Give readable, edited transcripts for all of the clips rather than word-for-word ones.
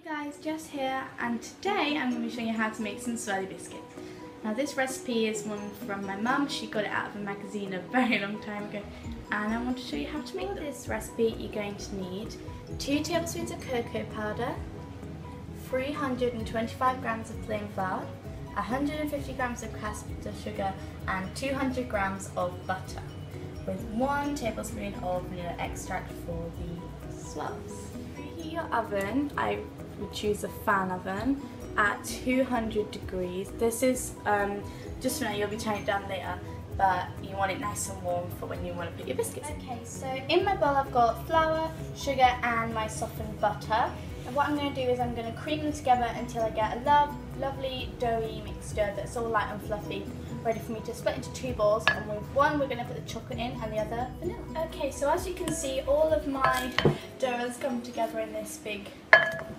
Hey guys, Jess here, and today I'm going to be showing you how to make some swirly biscuits. Now this recipe is one from my mum. She got it out of a magazine a very long time ago, and I want to show you how to make them. For this recipe you're going to need 2 tablespoons of cocoa powder, 325 grams of plain flour, 150 grams of caster sugar and 200 grams of butter, with 1 tablespoon of vanilla extract for the swirls. Preheat your oven. I would choose a fan oven at 200 degrees. This is just for now, you'll be turning it down later, but you want it nice and warm for when you want to put your biscuits in. Okay, so in my bowl I've got flour, sugar and my softened butter. And what I'm going to do is I'm going to cream them together until I get a lovely doughy mixture that's all light and fluffy, ready for me to split into 2 balls, and with one we're going to put the chocolate in and the other vanilla. Okay, so as you can see, all of my dough has come together in this big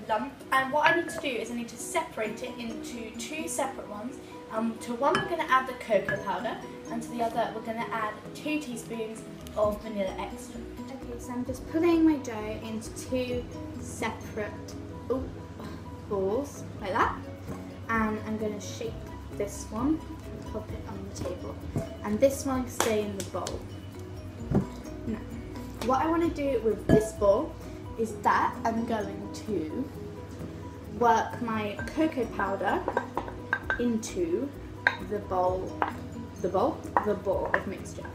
lump, and what I need to do is I need to separate it into 2 separate ones. To one we're going to add the cocoa powder, and to the other we're going to add 2 teaspoons of vanilla extract. Okay, so I'm just putting my dough into 2 separate balls like that, and I'm going to shape this one, pop it on the table, and this one can stay in the bowl. Now, what I want to do with this ball is that I'm going to work my cocoa powder into the ball of mixture.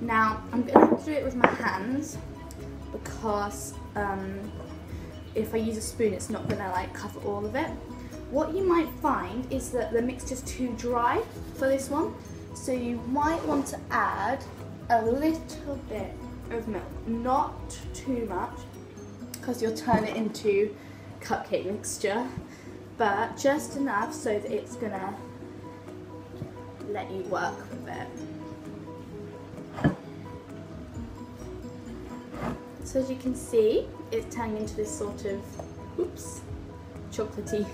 Now I'm going to have to do it with my hands because if I use a spoon it's not going to like cover all of it. What you might find is that the mixture is too dry for this one, so you might want to add a little bit of milk, not too much because you'll turn it into cupcake mixture, but just enough so that it's going to let you work with it. So as you can see, it's turning into this sort of, chocolatey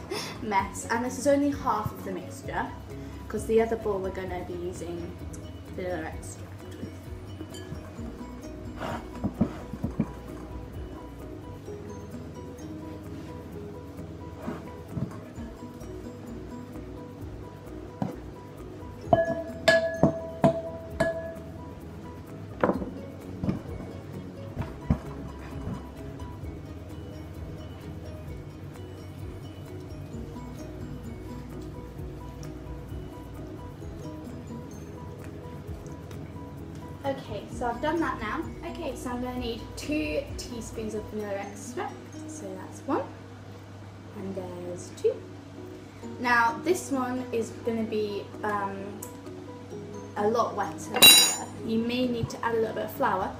mess, and this is only half of the mixture because the other ball we're going to be using vanilla extract with. Okay, so I've done that now. Okay, so I'm going to need 2 teaspoons of vanilla extract. So that's 1, and there's 2. Now this one is going to be a lot wetter. You may need to add a little bit of flour.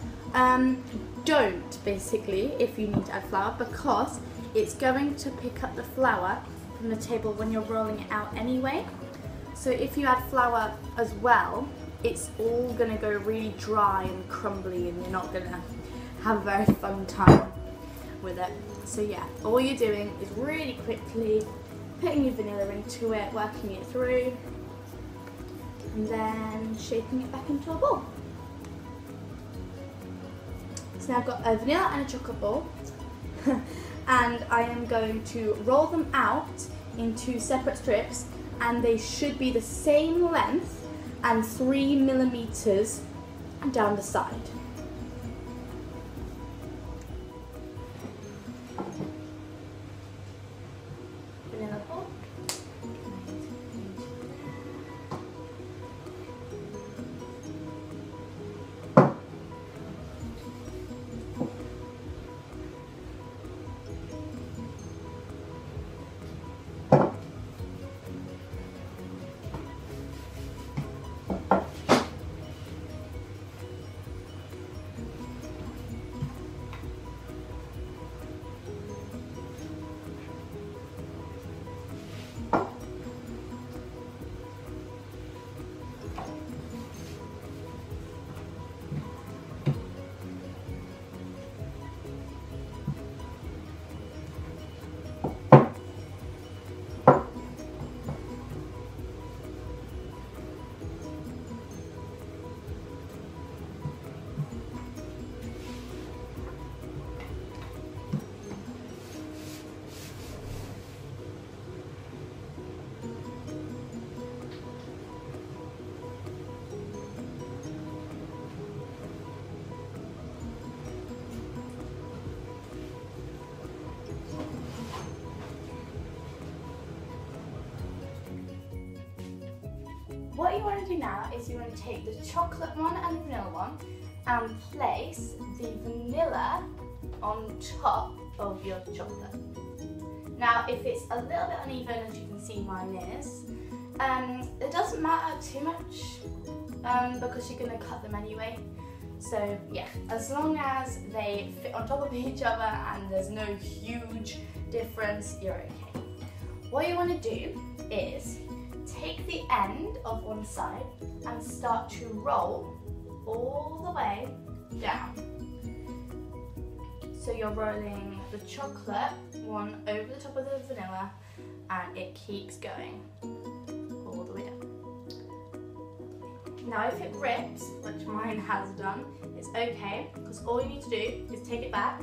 Don't, basically, if you need to add flour, because it's going to pick up the flour from the table when you're rolling it out anyway. So if you add flour as well, it's all going to go really dry and crumbly, and you're not going to have a very fun time with it. So yeah, all you're doing is really quickly putting your vanilla into it, working it through, and then shaping it back into a ball. So now I've got a vanilla and a chocolate ball, and I am going to roll them out into separate strips, and they should be the same length and 3 millimeters down the side. Vanilla ball. What you want to do now is you want to take the chocolate one and the vanilla one and place the vanilla on top of your chocolate. Now if it's a little bit uneven, as you can see mine is, it doesn't matter too much because you're going to cut them anyway. So yeah, as long as they fit on top of each other and there's no huge difference, you're okay. What you want to do is take the end of one side and start to roll all the way down. So you're rolling the chocolate one over the top of the vanilla and it keeps going all the way down. Now if it rips, which mine has done, it's okay because all you need to do is take it back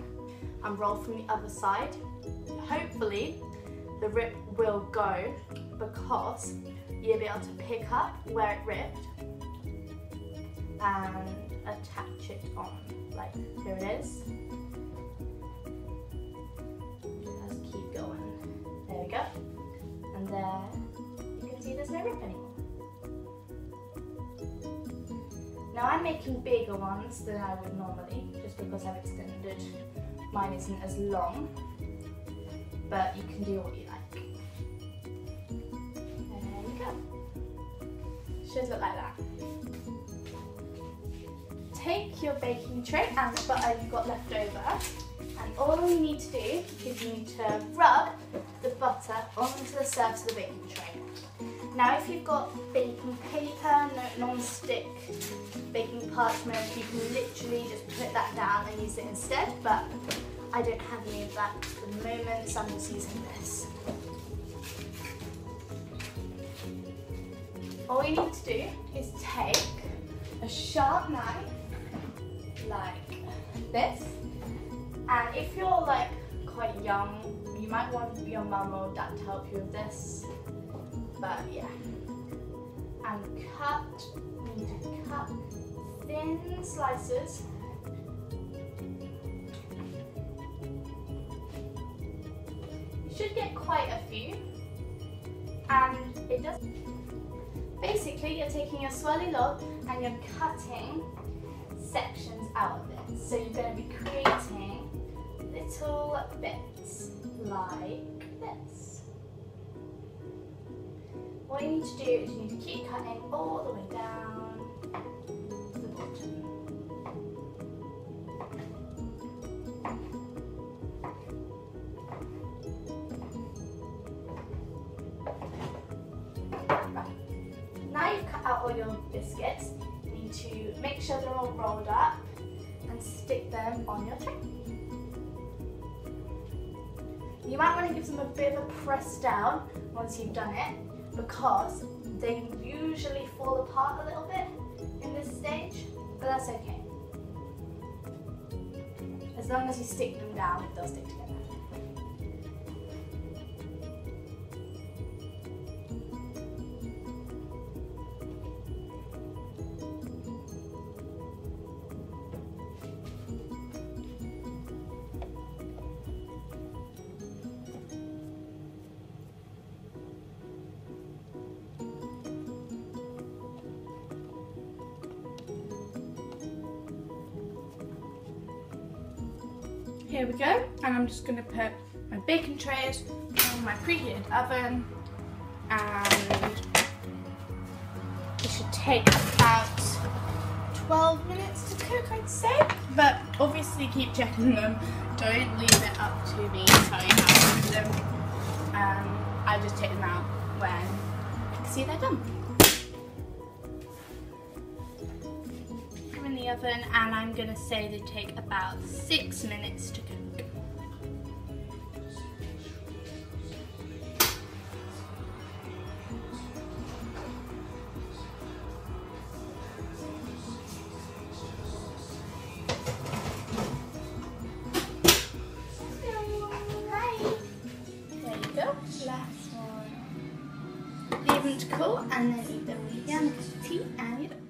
and roll from the other side. Hopefully the rip will go because you'll be able to pick up where it ripped and attach it on. Like, here it is. Let's keep going. There we go. And there you can see there's no rip anymore. Now I'm making bigger ones than I would normally, just because I've extended. Mine isn't as long, but you can do what you like. There you go. Should look like that. Take your baking tray and the butter you've got left over, and all you need to do is you need to rub the butter onto the surface of the baking tray. Now if you've got baking paper, non-stick baking parchment, you can literally just put that down and use it instead, but I don't have any of that for the moment, so I'm just using this. All you need to do is take a sharp knife, like this, and if you're like quite young, you might want your mum or dad to help you with this, but yeah. And you need to cut thin slices. You should get quite a few, and it does. Basically, you're taking your swirly log and you're cutting sections out of it. So you're going to be creating little bits like this. What you need to do is you need to keep cutting all the way down to the bottom. Right. Now you've cut out all your biscuits, you need to make sure they're all rolled up and stick them on your tray. You might want to give them a bit of a press down once you've done it, because they usually fall apart a little bit in this stage, but that's okay. As long as you stick them down, they'll stick together. Here we go, and I'm just going to put my baking trays on my preheated oven, and it should take about 12 minutes to cook, I'd say, but obviously keep checking them. Don't leave it up to me to tell you how to do them. I just take them out when I can see they're done. In the oven, and I'm going to say they take about 6 minutes to cook. Hi! There you go, last one. Leave them to cool and then eat them with young tea and you're done.